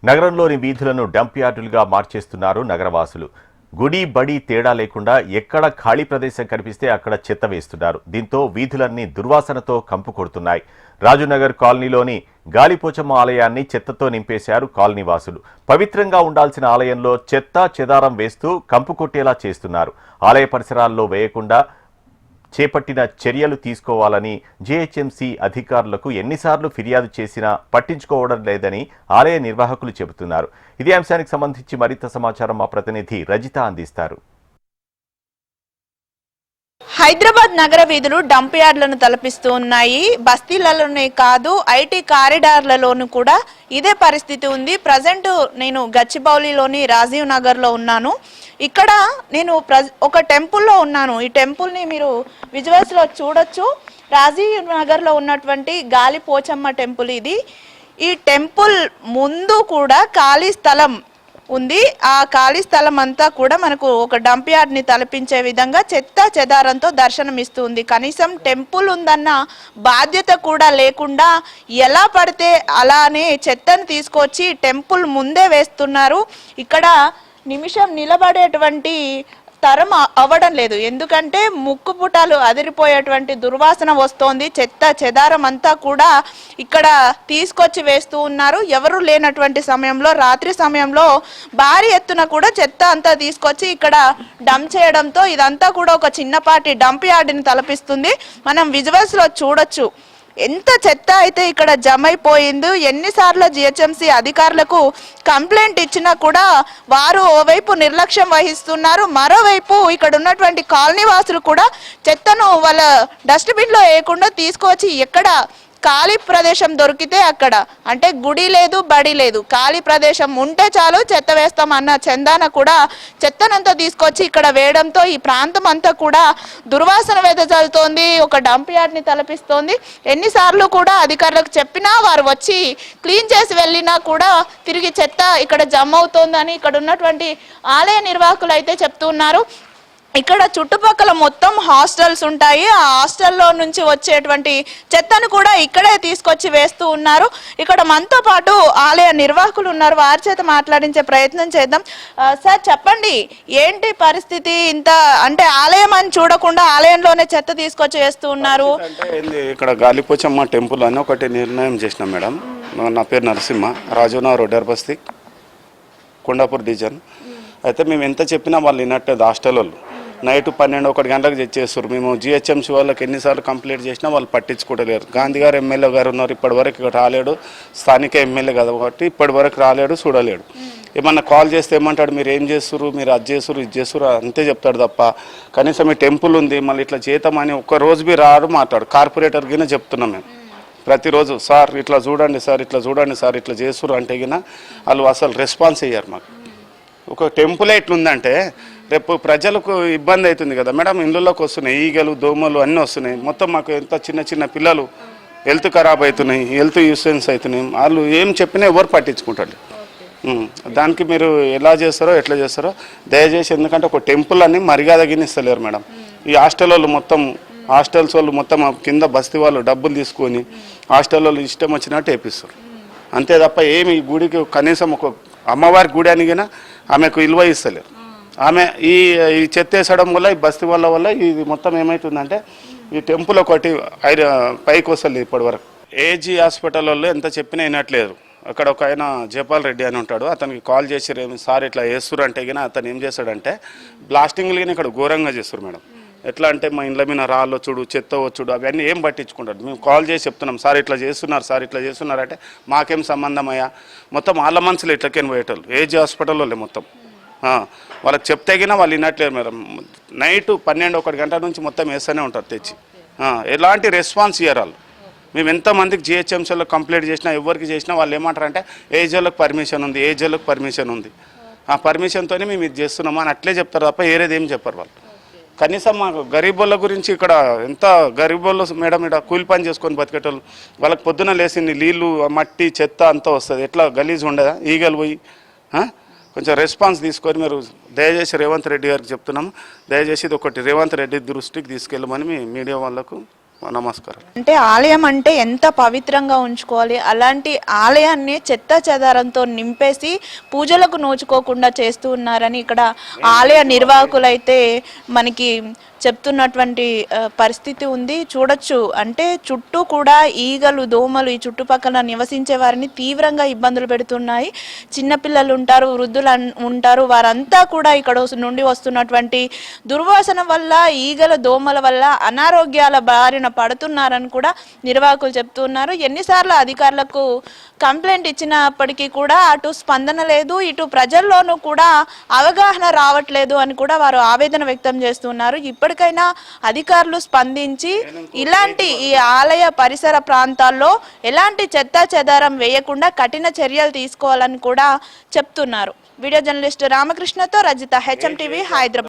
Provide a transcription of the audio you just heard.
నగరంలోని వీధులను డంప్ యార్డులుగా మార్చేస్తున్నారు నగరవాసులు. గుడి బడి తేడా లేకుండా ఎక్కడ ఖాళీ ప్రదేశం కనిపిస్తే అక్కడ చెత్త వేస్తున్నారు. దీంతో వీధులన్నీ దుర్వాసనతో కంపు కొడుతున్నాయి. రాజునగర్ కాలనీలోని గాలిపోచమ్మ ఆలయాన్ని చెత్తతో నింపేశారు కాలనీవాసులు. పవిత్రంగా ఉండాల్సిన ఆలయంలో చెత్త చెదారం వేస్తూ కంపు కొట్టేలా చేస్తున్నారు. ఆలయ పరిసరాల్లో వేయకుండా చేపట్టిన చర్యలు తీసుకోవాలని జీహెచ్ఎంసీ అధికారులకు ఎన్నిసార్లు ఫిర్యాదు చేసినా పట్టించుకోవడం లేదని ఆలయ నిర్వాహకులు చెబుతున్నారు. ఇదే అంశానికి సంబంధించి మరింత సమాచారం మా ప్రతినిధి రజిత అందిస్తారు. హైదరాబాద్ నగర వీధులు డంప్ యార్డులను తలపిస్తూ ఉన్నాయి. బస్తీలలోనే కాదు, ఐటీ కారిడార్లలోనూ కూడా ఇదే పరిస్థితి ఉంది. ప్రజెంట్ నేను గచ్చిబౌలిలోని రాజీవ్ నగర్లో ఉన్నాను. ఇక్కడ నేను ఒక టెంపుల్లో ఉన్నాను. ఈ టెంపుల్ని మీరు విజువల్స్లో చూడొచ్చు. రాజీవ్ నగర్లో ఉన్నటువంటి గాలిపోచమ్మ టెంపుల్ ఇది. ఈ టెంపుల్ ముందు కూడా ఖాళీ స్థలం ఉంది. ఆ ఖాళీ స్థలం అంతా కూడా మనకు ఒక డంప్ యార్డ్ని తలపించే విధంగా చెత్త చెదారంతో దర్శనమిస్తుంది. కనీసం టెంపుల్ ఉందన్న బాధ్యత కూడా లేకుండా ఎలా పడితే అలానే చెత్తను తీసుకొచ్చి టెంపుల్ ముందే వేస్తున్నారు. ఇక్కడ నిమిషం నిలబడేటువంటి తరం అవ్వడం లేదు. ఎందుకంటే ముక్కు పుటాలు అదిరిపోయేటువంటి దుర్వాసన వస్తోంది. చెత్త చెదారం అంతా కూడా ఇక్కడ తీసుకొచ్చి వేస్తూ ఉన్నారు. ఎవరు లేనటువంటి సమయంలో, రాత్రి సమయంలో భారీ ఎత్తున కూడా చెత్త అంతా తీసుకొచ్చి ఇక్కడ డంప్ చేయడంతో ఇదంతా కూడా ఒక చిన్నపాటి డంప్ యార్డుని తలపిస్తుంది. మనం విజువల్స్లో చూడొచ్చు ఎంత చెత్త అయితే ఇక్కడ జమ అయిపోయిందో. ఎన్నిసార్లు జిహెచ్ఎంసీ అధికారులకు కంప్లైంట్ ఇచ్చినా కూడా వారు ఓవైపు నిర్లక్ష్యం వహిస్తున్నారు. మరోవైపు ఇక్కడ ఉన్నటువంటి కాలనీ వాసులు కూడా చెత్తను వాళ్ళ డస్ట్బిన్లో వేయకుండా తీసుకొచ్చి ఎక్కడ ఖాళీ ప్రదేశం దొరికితే అక్కడ, అంటే గుడి లేదు బడి లేదు, ఖాళీ ప్రదేశం ఉంటే చాలు చెత్త వేస్తాం అన్న చందాన కూడా చెత్తనంతా తీసుకొచ్చి ఇక్కడ వేయడంతో ఈ ప్రాంతం అంతా కూడా దుర్వాసన వెదజల్లుతోంది. ఒక డంప్ యార్డ్ని తలపిస్తోంది. ఎన్నిసార్లు కూడా అధికారులకు చెప్పినా వారు వచ్చి క్లీన్ చేసి వెళ్ళినా కూడా తిరిగి చెత్త ఇక్కడ జమ అవుతోందని ఇక్కడ ఉన్నటువంటి ఆలయ నిర్వాహకులు అయితే చెప్తున్నారు. ఇక్కడ చుట్టుపక్కల మొత్తం హాస్టల్స్ ఉంటాయి. ఆ హాస్టల్లో నుంచి వచ్చేటువంటి చెత్తను కూడా ఇక్కడే తీసుకొచ్చి వేస్తూ ఉన్నారు. ఇక్కడ మనతో పాటు ఆలయ నిర్వాహకులు ఉన్నారు. వారి చేత మాట్లాడించే ప్రయత్నం చేద్దాం. సార్ చెప్పండి, ఏంటి పరిస్థితి? ఇంత అంటే ఆలయం అని చూడకుండా ఆలయంలోనే చెత్త తీసుకొచ్చి వేస్తూ ఉన్నారు. ఇక్కడ గాలిపోచమ్మ టెంపుల్ అని ఒకటి నిర్ణయం చేసినాం మేడం. నా పేరు నరసింహ, రాజునగర్ రోడ్డర్ బస్తీ, కొండాపూర్ డివిజన్. అయితే మేము ఎంత చెప్పినా వాళ్ళు వినట్టేది. హాస్టల్ వాళ్ళు నైట్ 12-1 గంటలకు చేస్తారు. మేము జిహెచ్ఎంసీ వాళ్ళకి ఎన్నిసార్లు కంప్లైంట్ చేసినా వాళ్ళు పట్టించుకోవట్లేరు. గాంధీ గారు ఎమ్మెల్యే గారు ఉన్నారు, ఇప్పటివరకు ఇక్కడ రాలేడు. స్థానిక ఎమ్మెల్యే కదా కాబట్టి ఇప్పటివరకు రాలేడు, చూడలేడు. ఏమన్నా కాల్ చేస్తే ఏమంటాడు, మీరు ఏం చేస్తారు, మీరు అది చేస్తారు ఇది చేస్తారు అంతే చెప్తాడు తప్ప కనీసం ఈ టెంపుల్ ఉంది మళ్ళీ ఇట్లా చేద్దామని ఒక్క రోజు మీరు రాడు మాట్లాడు. కార్పొరేటర్ గిన చెప్తున్నాం మేము ప్రతిరోజు, సార్ ఇట్లా చూడండి సార్, ఇట్లా చూడండి సార్, ఇట్లా చేస్తారు అంటే గిన వాళ్ళు అసలు రెస్పాన్స్ అయ్యారు. మాకు ఒక టెంపుల్ ఎట్లుందంటే రేపు ప్రజలకు ఇబ్బంది అవుతుంది కదా మేడం. ఇళ్ళలోకి వస్తున్నాయి ఈగలు, దోమలు అన్నీ వస్తున్నాయి. మొత్తం మాకు ఎంత చిన్న చిన్న పిల్లలు హెల్త్ ఖరాబ్ అవుతున్నాయి, హెల్త్ ఇన్సూరెన్స్ అవుతున్నాయి. వాళ్ళు ఏం చెప్పినా ఎవరు పట్టించుకుంటారు. దానికి మీరు ఎలా చేస్తారో ఎట్లా చేస్తారో దయచేసి, ఎందుకంటే ఒక టెంపుల్ అని మర్యాద గినిస్తలేరు మేడం. ఈ హాస్టల్ వాళ్ళు మొత్తం, హాస్టల్స్ వాళ్ళు మొత్తం కింద బస్తీ వాళ్ళు డబ్బులు తీసుకొని హాస్టల్ వాళ్ళు ఇష్టం వచ్చినట్టు వేపిస్తారు అంతే తప్ప ఏమి గుడికి కనీసం ఒక అమ్మవారి గుడి అని కానీ ఆమెకు విలువ ఇస్తలేరు. ఆమె ఈ చెత్త వేసడం వల్ల, ఈ బస్తీ వల్ల ఇది మొత్తం ఏమవుతుందంటే ఈ టెంపుల్ ఒకటి పైకి వస్తుంది. ఇప్పటివరకు ఏజీ హాస్పిటల్ వాళ్ళు ఎంత చెప్పినా వినట్లేదు. అక్కడ ఒక ఆయన జపాల్ రెడ్డి అని ఉంటాడు, అతనికి కాల్ చేసి సార్ ఇట్లా వేస్తారు అంటే కానీ అతను ఏం చేస్తాడంటే బ్లాస్టింగ్లు కానీ ఇక్కడ ఘోరంగా చేస్తారు మేడం. ఎట్లా అంటే మా ఇండ్ల మీద రాళ్ళు వచ్చుడు, చెత్త వచ్చుడు అవన్నీ ఏం పట్టించుకుంటాడు. మేము కాల్ చేసి చెప్తున్నాం, సార్ ఇట్లా చేస్తున్నారు, సార్ ఇట్లా చేస్తున్నారు అంటే మాకేం సంబంధం అయ్యా. మొత్తం వాళ్ళ మనసులు ఇట్లకేం పోయేటోళ్ళు ఏజీ హాస్పిటల్ వాళ్ళే మొత్తం. వాళ్ళకి చెప్తే గినా వాళ్ళు వినట్లేదు మేడం. నైట్ 12-1 గంట నుంచి మొత్తం వేస్తూనే ఉంటారు తెచ్చి. ఎలాంటి రెస్పాన్స్ ఇయ్యరు వాళ్ళు. మేము ఎంతమందికి జిహెచ్ఎంసీలో కంప్లైంట్ చేసినా, ఎవరికి చేసినా వాళ్ళు ఏమంటారంటే ఏజీలకు పర్మిషన్ ఉంది, ఏజీలకు పర్మిషన్ ఉంది, ఆ పర్మిషన్తోనే మేము ఇది చేస్తున్నామా అని అట్లే చెప్తారు తప్ప ఏరేది ఏం చెప్పరు వాళ్ళు. కనీసం మాకు గరీబోళ్ళ గురించి ఇక్కడ ఎంత గరీబోళ్ళు మేడం, ఇక్కడ కూలి పని చేసుకొని బతికేటోళ్ళు వాళ్ళకి పొద్దున లేచింది నీళ్ళు, మట్టి, చెత్త అంతా వస్తుంది. ఎట్లా గలీజ్ ఉండదా ఈగలు పోయి? కొంచెం రెస్పాన్స్ తీసుకొని మీరు దయచేసి రేవంత్ రెడ్డి గారికి చెప్తున్నాము, దయచేసి ఇది ఒకటి రేవంత్ రెడ్డి దృష్టికి తీసుకెళ్ళమని మీ మీడియా వాళ్ళకు నమస్కారం. అంటే ఆలయం అంటే ఎంత పవిత్రంగా ఉంచుకోవాలి, అలాంటి ఆలయాన్ని చెత్త చెదారంతో నింపేసి పూజలకు నోచుకోకుండా చేస్తూ ఉన్నారని ఇక్కడ ఆలయ నిర్వాహకులైతే మనకి చెప్తున్నటువంటి పరిస్థితి ఉంది. చూడొచ్చు, అంటే చుట్టూ కూడా ఈగలు, దోమలు ఈ చుట్టుపక్కల నివసించే వారిని తీవ్రంగా ఇబ్బందులు పెడుతున్నాయి. చిన్నపిల్లలు ఉంటారు, వృద్ధులు ఉంటారు, వారంతా కూడా ఇక్కడ నుండి వస్తున్నటువంటి దుర్వాసన వల్ల, ఈగల దోమల వల్ల అనారోగ్యాల బారిన పడుతున్నారని కూడా నిర్వాహకులు చెప్తున్నారు. ఎన్నిసార్లు అధికారులకు కంప్లైంట్ ఇచ్చినప్పటికీ కూడా అటు స్పందన లేదు, ఇటు ప్రజల్లోనూ కూడా అవగాహన రావట్లేదు అని కూడా వారు ఆవేదన వ్యక్తం చేస్తున్నారు. ఇప్పటికైనా అధికారులు స్పందించి ఇలాంటి ఈ ఆలయ పరిసర ప్రాంతాల్లో ఎలాంటి చెత్త చెదారం వేయకుండా కఠిన చర్యలు తీసుకోవాలని కూడా చెప్తున్నారు. వీడియో జర్నలిస్ట్ రామకృష్ణతో రజిత, HM TV, హైదరాబాద్.